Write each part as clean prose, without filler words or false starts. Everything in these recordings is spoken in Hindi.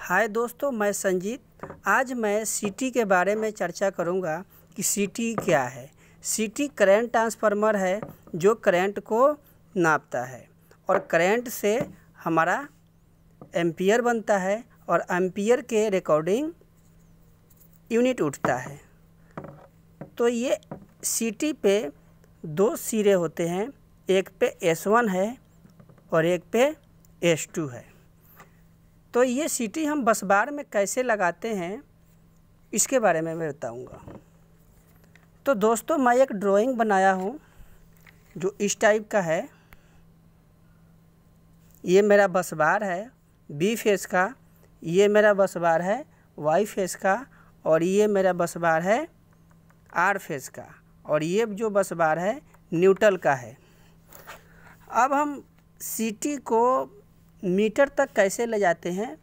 हाय दोस्तों, मैं संजीत। आज मैं सीटी के बारे में चर्चा करूंगा कि सीटी क्या है। सीटी करंट ट्रांसफार्मर है जो करंट को नापता है और करंट से हमारा एम्पियर बनता है और एम्पियर के रिकॉर्डिंग यूनिट उठता है। तो ये सीटी पे दो सिरे होते हैं, एक पे S1 है और एक पे S2 है। तो ये सीटी हम बस बार में कैसे लगाते हैं इसके बारे में मैं बताऊंगा। तो दोस्तों, मैं एक ड्राइंग बनाया हूँ जो इस टाइप का है। ये मेरा बस बार है बी फेस का, ये मेरा बस बार है वाई फेस का और ये मेरा बस बार है आर फेस का और ये जो बस बार है न्यूट्रल का है। अब हम सीटी को मीटर तक कैसे ले जाते हैं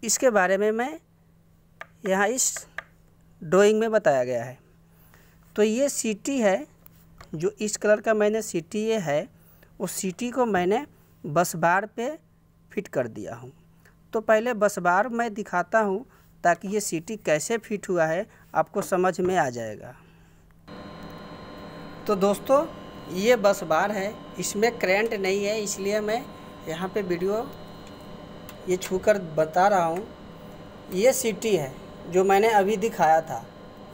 इसके बारे में मैं यहाँ इस ड्राइंग में बताया गया है। तो ये सीटी है, जो इस कलर का मैंने सीटी ये है, उस सीटी को मैंने बस बार पे फिट कर दिया हूँ। तो पहले बस बार मैं दिखाता हूँ ताकि ये सीटी कैसे फिट हुआ है आपको समझ में आ जाएगा। तो दोस्तों, ये बस बार है, इसमें करंट नहीं है, इसलिए मैं यहाँ पे वीडियो ये छूकर बता रहा हूँ। ये सीटी है जो मैंने अभी दिखाया था,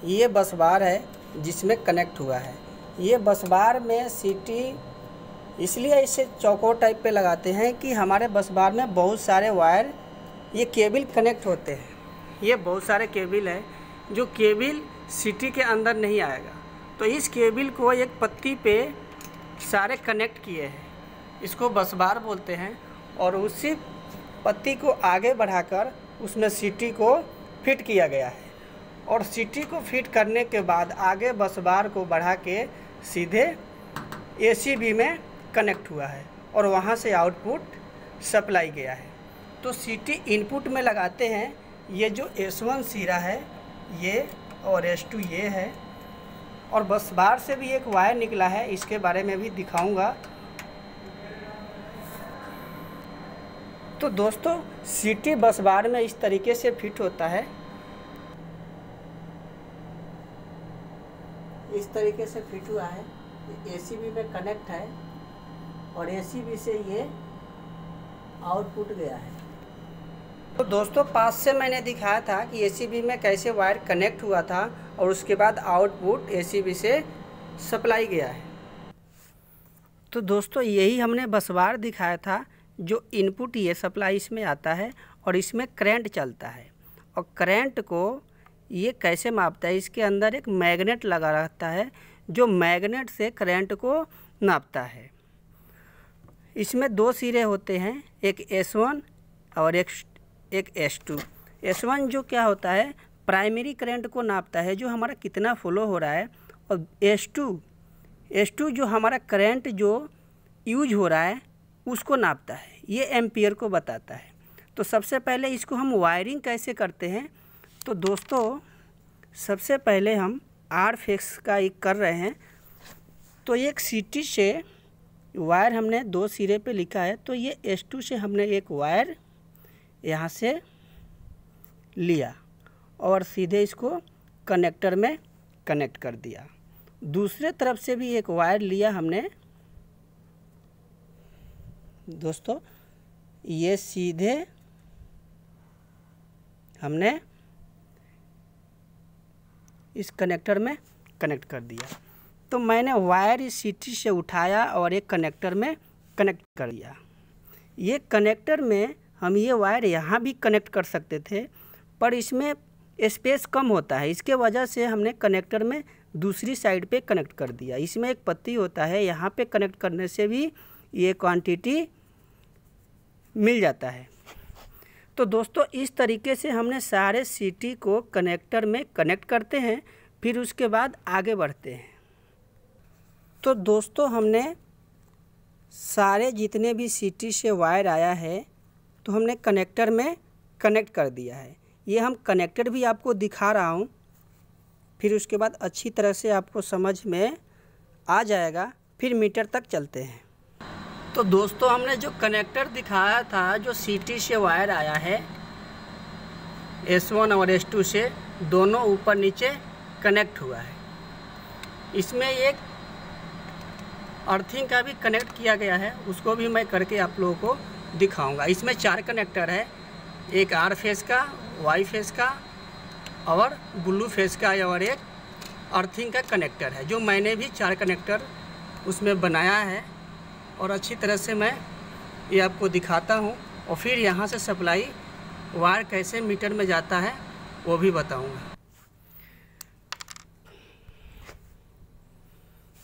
ये बस बार है जिसमें कनेक्ट हुआ है। ये बस बार में सीटी इसलिए इसे चौकोर टाइप पे लगाते हैं कि हमारे बस बार में बहुत सारे वायर, ये केबल कनेक्ट होते हैं। ये बहुत सारे केबल है जो केबल सीटी के अंदर नहीं आएगा, तो इस केबल को एक पत्ती पे सारे कनेक्ट किए हैं, इसको बस बार बोलते हैं। और उसी पत्ती को आगे बढ़ाकर उसमें सीटी को फिट किया गया है और सीटी को फिट करने के बाद आगे बस बार को बढ़ा के सीधे एसीबी में कनेक्ट हुआ है और वहाँ से आउटपुट सप्लाई गया है। तो सीटी इनपुट में लगाते हैं। ये जो S1 सिरा है ये और S2 ये है और बस बार से भी एक वायर निकला है, इसके बारे में भी दिखाऊंगा। तो दोस्तों, सीटी बस बार में इस तरीके से फिट होता है, इस तरीके से फिट हुआ है। एसीबी में कनेक्ट है और एसीबी से ये आउटपुट गया है। तो दोस्तों, पास से मैंने दिखाया था कि एसीबी में कैसे वायर कनेक्ट हुआ था और उसके बाद आउटपुट एसीबी से सप्लाई गया है। तो दोस्तों, यही हमने बस बार दिखाया था जो इनपुट ये सप्लाई इसमें आता है और इसमें करंट चलता है और करंट को ये कैसे मापता है, इसके अंदर एक मैग्नेट लगा रहता है जो मैग्नेट से करंट को नापता है। इसमें दो सिरे होते हैं, एक S1 और एक S2। S1 जो क्या होता है, प्राइमरी करंट को नापता है जो हमारा कितना फ्लो हो रहा है, और S2 जो हमारा करंट जो यूज हो रहा है उसको नापता है, ये एम्पियर को बताता है। तो सबसे पहले इसको हम वायरिंग कैसे करते हैं। तो दोस्तों, सबसे पहले हम आर फेस का एक कर रहे हैं। तो एक सीटी से वायर हमने दो सिरे पे लिखा है, तो ये S2 से हमने एक वायर यहाँ से लिया और सीधे इसको कनेक्टर में कनेक्ट कर दिया। दूसरे तरफ से भी एक वायर लिया हमने दोस्तों, ये सीधे हमने इस कनेक्टर में कनेक्ट कर दिया। तो मैंने वायर इस सीटी से उठाया और एक कनेक्टर में कनेक्ट कर दिया। ये कनेक्टर में हम ये वायर यहाँ भी कनेक्ट कर सकते थे, पर इसमें स्पेस कम होता है, इसके वजह से हमने कनेक्टर में दूसरी साइड पे कनेक्ट कर दिया। इसमें एक पत्ती होता है, यहाँ पे कनेक्ट करने से भी ये क्वांटिटी मिल जाता है। तो दोस्तों, इस तरीके से हमने सारे सीटी को कनेक्टर में कनेक्ट करते हैं, फिर उसके बाद आगे बढ़ते हैं। तो दोस्तों, हमने सारे जितने भी सीटी से वायर आया है तो हमने कनेक्टर में कनेक्ट कर दिया है। ये हम कनेक्टर भी आपको दिखा रहा हूँ, फिर उसके बाद अच्छी तरह से आपको समझ में आ जाएगा। फिर मीटर तक चलते हैं। तो दोस्तों, हमने जो कनेक्टर दिखाया था, जो सीटी से वायर आया है, S1 और S2 से दोनों ऊपर नीचे कनेक्ट हुआ है। इसमें एक अर्थिंग का भी कनेक्ट किया गया है, उसको भी मैं करके आप लोगों को दिखाऊंगा। इसमें 4 कनेक्टर है, एक R फेस का, Y फेस का और ब्लू फेस का, और एक अर्थिंग का कनेक्टर है, जो मैंने भी 4 कनेक्टर उसमें बनाया है और अच्छी तरह से मैं ये आपको दिखाता हूँ। और फिर यहाँ से सप्लाई वायर कैसे मीटर में जाता है वो भी बताऊँगा।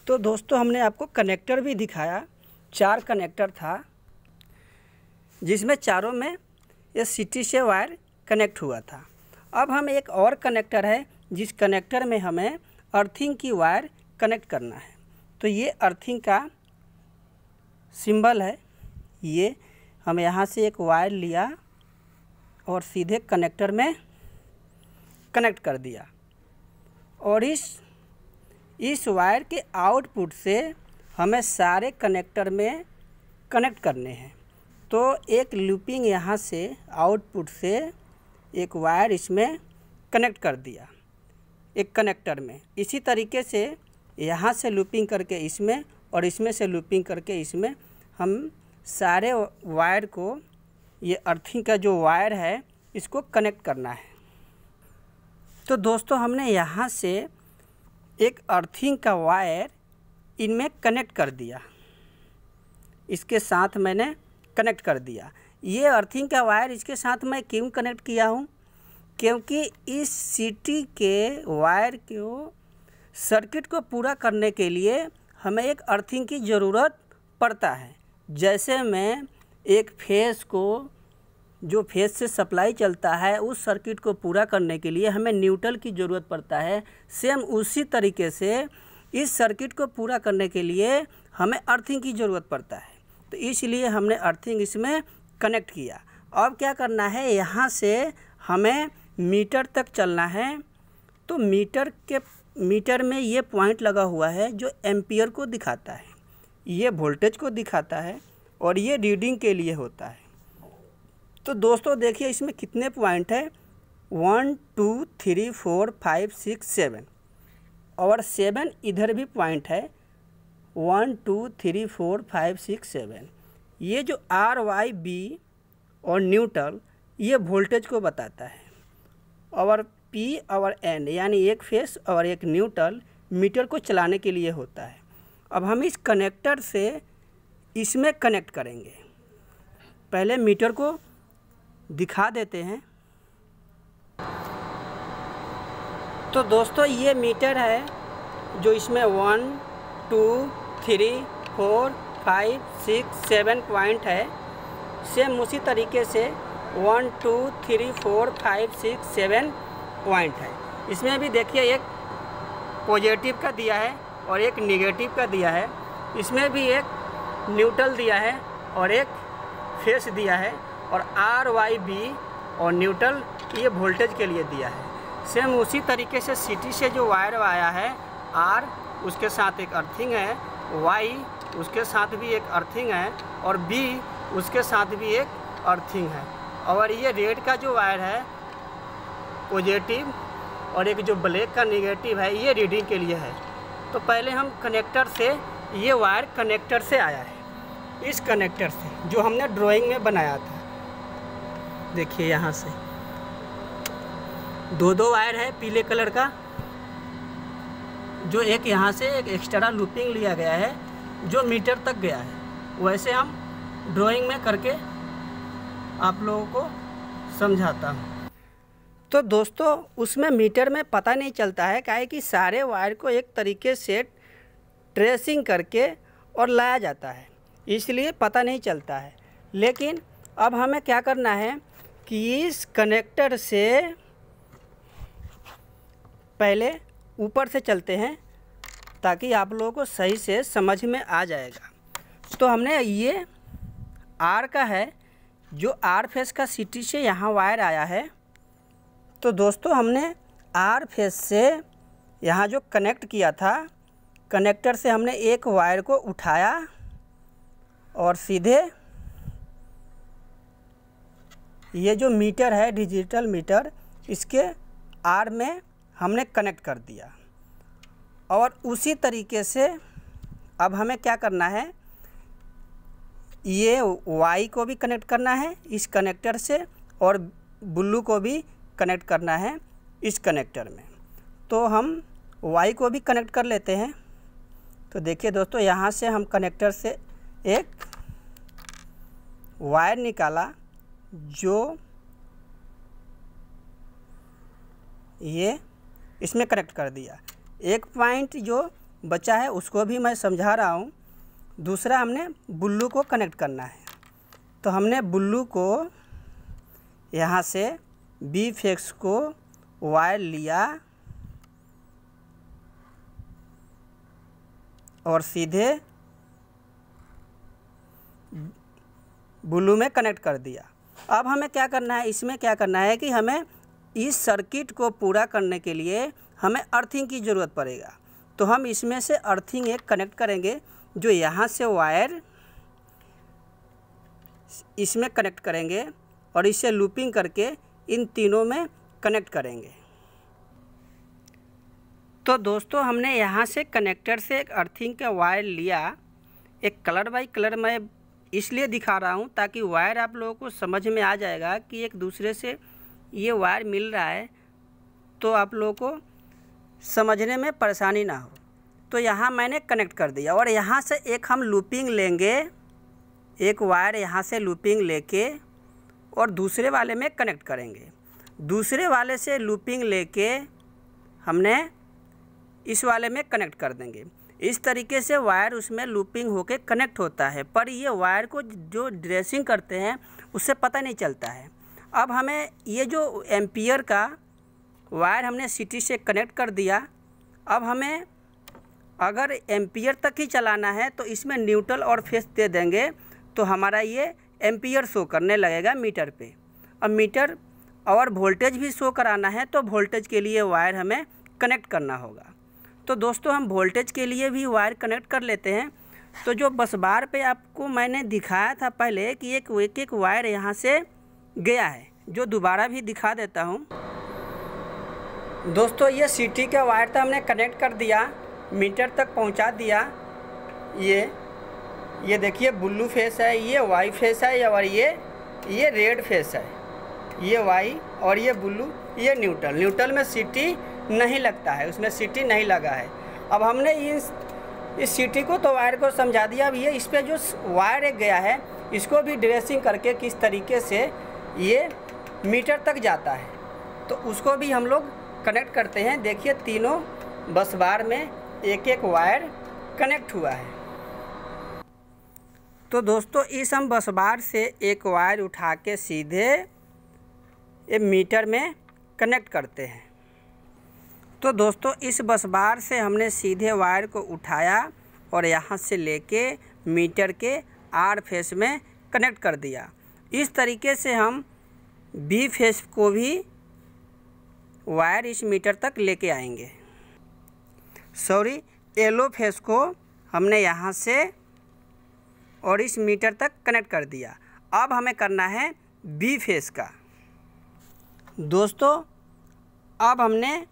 तो दोस्तों हमने आपको कनेक्टर भी दिखाया, 4 कनेक्टर था जिसमें चारों में ये सिटी से वायर कनेक्ट हुआ था। अब हम एक और कनेक्टर है जिस कनेक्टर में हमें अर्थिंग की वायर कनेक्ट करना है। तो ये अर्थिंग का सिंबल है, ये हम यहाँ से एक वायर लिया और सीधे कनेक्टर में कनेक्ट कर दिया और इस वायर के आउटपुट से हमें सारे कनेक्टर में कनेक्ट करने हैं। तो एक लूपिंग यहाँ से आउटपुट से एक वायर इसमें कनेक्ट कर दिया एक कनेक्टर में। इसी तरीके से यहाँ से लूपिंग करके इसमें और इसमें से लूपिंग करके इसमें हम सारे वायर को, ये अर्थिंग का जो वायर है इसको कनेक्ट करना है। तो दोस्तों हमने यहाँ से एक अर्थिंग का वायर इनमें कनेक्ट कर दिया, इसके साथ मैंने कनेक्ट कर दिया। ये अर्थिंग का वायर इसके साथ मैं क्यों कनेक्ट किया हूँ, क्योंकि इस सिटी के वायर को सर्किट को पूरा करने के लिए हमें एक अर्थिंग की ज़रूरत पड़ता है। जैसे मैं एक फेस को, जो फेस से सप्लाई चलता है, उस सर्किट को पूरा करने के लिए हमें न्यूट्रल की ज़रूरत पड़ता है, सेम उसी तरीके से इस सर्किट को पूरा करने के लिए हमें अर्थिंग की ज़रूरत पड़ता है। तो इसलिए हमने अर्थिंग इसमें कनेक्ट किया। अब क्या करना है, यहाँ से हमें मीटर तक चलना है। तो मीटर में ये पॉइंट लगा हुआ है जो एम्पियर को दिखाता है, ये वोल्टेज को दिखाता है और ये रीडिंग के लिए होता है। तो दोस्तों देखिए इसमें कितने पॉइंट है, 1 2 3 4 5 6 7 और 7 इधर भी पॉइंट है, 1 2 3 4 5 6 7। ये जो RYB और न्यूट्रल ये वोल्टेज को बताता है और P और N यानी एक फेस और एक न्यूट्रल मीटर को चलाने के लिए होता है। अब हम इस कनेक्टर से इसमें कनेक्ट करेंगे। पहले मीटर को दिखा देते हैं। तो दोस्तों ये मीटर है जो इसमें 1 2 3 4 5 6 7 पॉइंट है। सेम उसी तरीके से 1 2 3 4 5 6 7 पॉइंट है। इसमें भी देखिए एक पॉजिटिव का दिया है और एक नेगेटिव का दिया है। इसमें भी एक न्यूट्रल दिया है और एक फेस दिया है और RYB और न्यूट्रल ये वोल्टेज के लिए दिया है। सेम उसी तरीके से सिटी से जो वायर आया है, R उसके साथ एक अर्थिंग है, Y उसके साथ भी एक अर्थिंग है और B उसके साथ भी एक अर्थिंग है। और ये रेड का जो वायर है पॉजिटिव और एक जो ब्लैक का नेगेटिव है ये रीडिंग के लिए है। तो पहले हम कनेक्टर से, ये वायर कनेक्टर से आया है, इस कनेक्टर से जो हमने ड्राइंग में बनाया था। देखिए यहाँ से 2 वायर है पीले कलर का, जो एक यहाँ से एक एक्स्ट्रा लूपिंग लिया गया है जो मीटर तक गया है। वैसे हम ड्राइंग में करके आप लोगों को समझाता हूँ। तो दोस्तों उसमें मीटर में पता नहीं चलता है, काहे कि सारे वायर को एक तरीके से ट्रेसिंग करके और लाया जाता है, इसलिए पता नहीं चलता है। लेकिन अब हमें क्या करना है कि इस कनेक्टर से पहले ऊपर से चलते हैं ताकि आप लोगों को सही से समझ में आ जाएगा। तो हमने ये R का है, जो R फेस का सिटी से यहाँ वायर आया है। तो दोस्तों हमने R फेस से यहाँ जो कनेक्ट किया था, कनेक्टर से हमने एक वायर को उठाया और सीधे ये जो मीटर है डिजिटल मीटर, इसके आर में हमने कनेक्ट कर दिया। और उसी तरीके से अब हमें क्या करना है, ये वाई को भी कनेक्ट करना है इस कनेक्टर से और ब्लू को भी कनेक्ट करना है इस कनेक्टर में। तो हम वाई को भी कनेक्ट कर लेते हैं। तो देखिए दोस्तों, यहाँ से हम कनेक्टर से एक वायर निकाला जो ये इसमें कनेक्ट कर दिया। एक पॉइंट जो बचा है उसको भी मैं समझा रहा हूँ। दूसरा हमने ब्लू को कनेक्ट करना है। तो हमने ब्लू को यहाँ से बी फेस को वायर लिया और सीधे ब्लू में कनेक्ट कर दिया। अब हमें क्या करना है, इसमें क्या करना है कि हमें इस सर्किट को पूरा करने के लिए हमें अर्थिंग की ज़रूरत पड़ेगा। तो हम इसमें से अर्थिंग एक कनेक्ट करेंगे, जो यहाँ से वायर इसमें कनेक्ट करेंगे और इसे लूपिंग करके इन तीनों में कनेक्ट करेंगे। तो दोस्तों, हमने यहाँ से कनेक्टर से एक अर्थिंग का वायर लिया। एक कलर बाई कलर मैं इसलिए दिखा रहा हूँ ताकि वायर आप लोगों को समझ में आ जाएगा कि एक दूसरे से ये वायर मिल रहा है, तो आप लोगों को समझने में परेशानी ना हो। तो यहाँ मैंने कनेक्ट कर दिया और यहाँ से एक हम लूपिंग लेंगे, एक वायर यहाँ से लूपिंग लेके और दूसरे वाले में कनेक्ट करेंगे। दूसरे वाले से लूपिंग लेके हमने इस वाले में कनेक्ट कर देंगे। इस तरीके से वायर उसमें लूपिंग होके कनेक्ट होता है, पर ये वायर को जो ड्रेसिंग करते हैं उससे पता नहीं चलता है। अब हमें ये जो एम्पियर का वायर हमने सिटी से कनेक्ट कर दिया। अब हमें अगर एम्पियर तक ही चलाना है तो इसमें न्यूट्रल और फेस दे देंगे, तो हमारा ये एम्पियर शो करने लगेगा मीटर पे। अब मीटर और वोल्टेज भी शो कराना है तो वोल्टेज के लिए वायर हमें कनेक्ट करना होगा। तो दोस्तों, हम वोल्टेज के लिए भी वायर कनेक्ट कर लेते हैं। तो जो बस बार पे आपको मैंने दिखाया था पहले कि एक वायर यहाँ से गया है, जो दोबारा भी दिखा देता हूँ। दोस्तों, ये सिटी का वायर था, हमने कनेक्ट कर दिया, मीटर तक पहुँचा दिया। ये देखिए ब्लू फेस है, ये वाई फेस है और ये रेड फेस है। ये वाई और ये ब्लू, ये न्यूट्रल में सिटी नहीं लगता है, उसमें सिटी नहीं लगा है। अब हमने इस सिटी को तो वायर को समझा दिया। अब ये इस पर जो वायर एक गया है इसको भी ड्रेसिंग करके किस तरीके से ये मीटर तक जाता है तो उसको भी हम लोग कनेक्ट करते हैं। देखिए तीनों बस बार में एक एक वायर कनेक्ट हुआ है। तो दोस्तों, इस हम बस बार से एक वायर उठा के सीधे ये मीटर में कनेक्ट करते हैं। तो दोस्तों, इस बस बार से हमने सीधे वायर को उठाया और यहाँ से लेके मीटर के आर फेस में कनेक्ट कर दिया। इस तरीके से हम बी फेस को भी वायर इस मीटर तक लेके आएंगे। येलो फेस को हमने यहाँ से और इस मीटर तक कनेक्ट कर दिया। अब हमें करना है बी फेस का। दोस्तों, अब हमने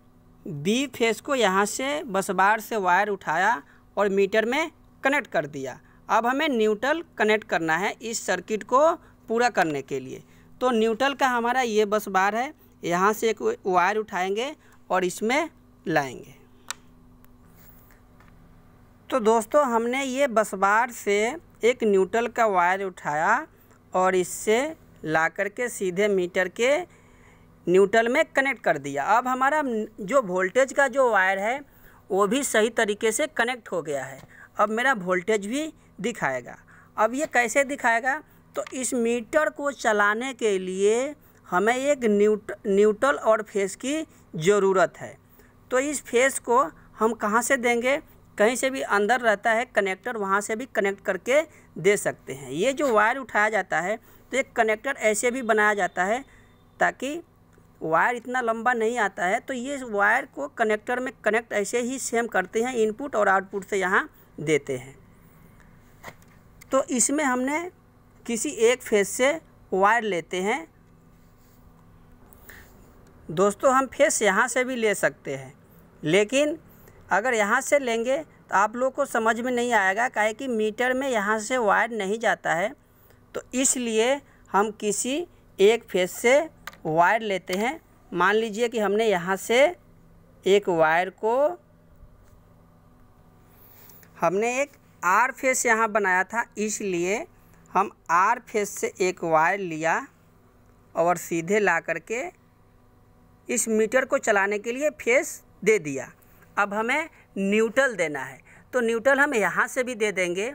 बी फेस को यहाँ से बस बार से वायर उठाया और मीटर में कनेक्ट कर दिया। अब हमें न्यूट्रल कनेक्ट करना है इस सर्किट को पूरा करने के लिए। तो न्यूट्रल का हमारा ये बस बार है, यहाँ से एक वायर उठाएंगे और इसमें लाएंगे। तो दोस्तों, हमने ये बस बार से एक न्यूट्रल का वायर उठाया और इससे ला करके सीधे मीटर के न्यूट्रल में कनेक्ट कर दिया। अब हमारा जो वोल्टेज का जो वायर है वो भी सही तरीके से कनेक्ट हो गया है। अब मेरा वोल्टेज भी दिखाएगा। अब ये कैसे दिखाएगा, तो इस मीटर को चलाने के लिए हमें एक न्यूट्रल और फेस की ज़रूरत है। तो इस फेस को हम कहाँ से देंगे, कहीं से भी अंदर रहता है कनेक्टर, वहाँ से भी कनेक्ट करके दे सकते हैं। ये जो वायर उठाया जाता है तो एक कनेक्टर ऐसे भी बनाया जाता है ताकि वायर इतना लंबा नहीं आता है, तो ये वायर को कनेक्टर में कनेक्ट ऐसे ही सेम करते हैं, इनपुट और आउटपुट से यहाँ देते हैं। तो इसमें हमने किसी एक फेस से वायर लेते हैं। दोस्तों हम फेस यहाँ से भी ले सकते हैं, लेकिन अगर यहाँ से लेंगे तो आप लोग को समझ में नहीं आएगा, काहे कि मीटर में यहाँ से वायर नहीं जाता है। तो इसलिए हम किसी एक फेस से वायर लेते हैं। मान लीजिए कि हमने यहाँ से एक वायर को, हमने एक आर फेस यहाँ बनाया था, इसलिए हम आर फेस से एक वायर लिया और सीधे ला करके इस मीटर को चलाने के लिए फेस दे दिया। अब हमें न्यूट्रल देना है, तो न्यूट्रल हम यहाँ से भी दे देंगे,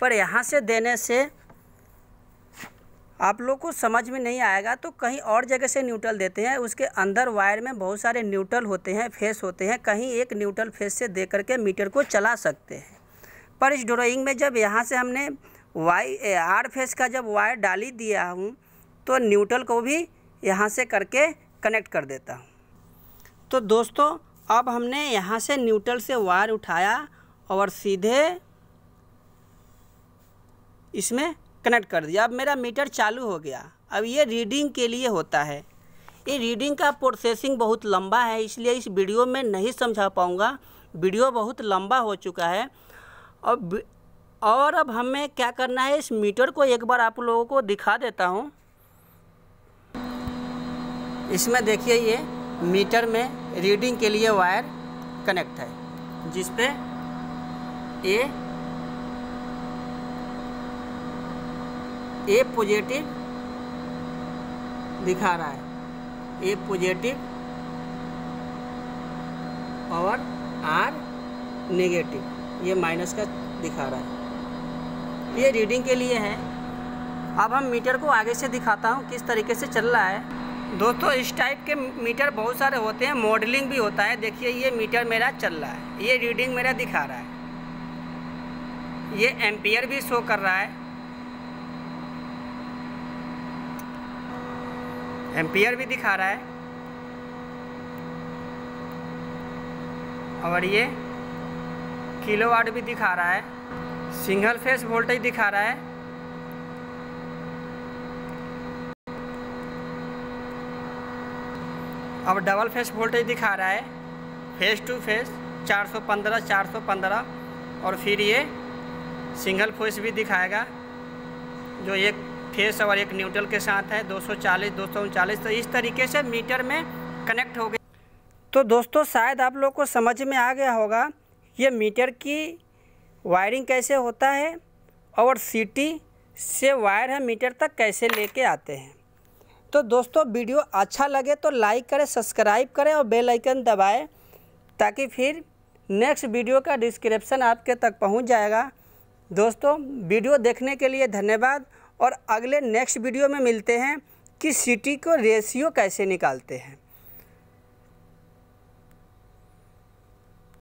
पर यहाँ से देने से आप लोग को समझ में नहीं आएगा, तो कहीं और जगह से न्यूट्रल देते हैं। उसके अंदर वायर में बहुत सारे न्यूट्रल होते हैं, फेस होते हैं, कहीं एक न्यूट्रल फेस से दे करके मीटर को चला सकते हैं। पर इस ड्राइंग में जब यहाँ से हमने आर फेस का जब वायर डाली दिया हूँ, तो न्यूट्रल को भी यहाँ से करके कनेक्ट कर देता हूँ। तो दोस्तों अब हमने यहाँ से न्यूट्रल से वायर उठाया और सीधे इसमें कनेक्ट कर दिया। अब मेरा मीटर चालू हो गया। अब ये रीडिंग के लिए होता है। ये रीडिंग का प्रोसेसिंग बहुत लंबा है, इसलिए इस वीडियो में नहीं समझा पाऊँगा, वीडियो बहुत लंबा हो चुका है। और अब हमें क्या करना है, इस मीटर को एक बार आप लोगों को दिखा देता हूँ। इसमें देखिए ये मीटर में रीडिंग के लिए वायर कनेक्ट है, जिस पे ए पॉजिटिव दिखा रहा है, ए पॉजिटिव और आर नेगेटिव, ये माइनस का दिखा रहा है। ये रीडिंग के लिए है। अब हम मीटर को आगे से दिखाता हूँ किस तरीके से चल रहा है। दोस्तों इस टाइप के मीटर बहुत सारे होते हैं, मॉडलिंग भी होता है। देखिए ये मीटर मेरा चल रहा है, ये रीडिंग मेरा दिखा रहा है, ये एम्पियर भी शो कर रहा है, एम्पियर भी दिखा रहा है, और ये किलोवाट भी दिखा रहा है, सिंगल फेस वोल्टेज दिखा रहा है, अब डबल फेस वोल्टेज दिखा रहा है, फेस टू फेस 415, और फिर ये सिंगल फेस भी दिखाएगा जो एक फेस और एक न्यूट्रल के साथ है, 240, 239। तो इस तरीके से मीटर में कनेक्ट हो गए। तो दोस्तों शायद आप लोग को समझ में आ गया होगा ये मीटर की वायरिंग कैसे होता है और सिटी से वायर है मीटर तक कैसे लेके आते हैं। तो दोस्तों वीडियो अच्छा लगे तो लाइक करें, सब्सक्राइब करें और बेल आइकन दबाएं, ताकि फिर नेक्स्ट वीडियो का डिस्क्रिप्शन आपके तक पहुंच जाएगा। दोस्तों वीडियो देखने के लिए धन्यवाद, और अगले नेक्स्ट वीडियो में मिलते हैं कि सिटी को रेशियो कैसे निकालते हैं।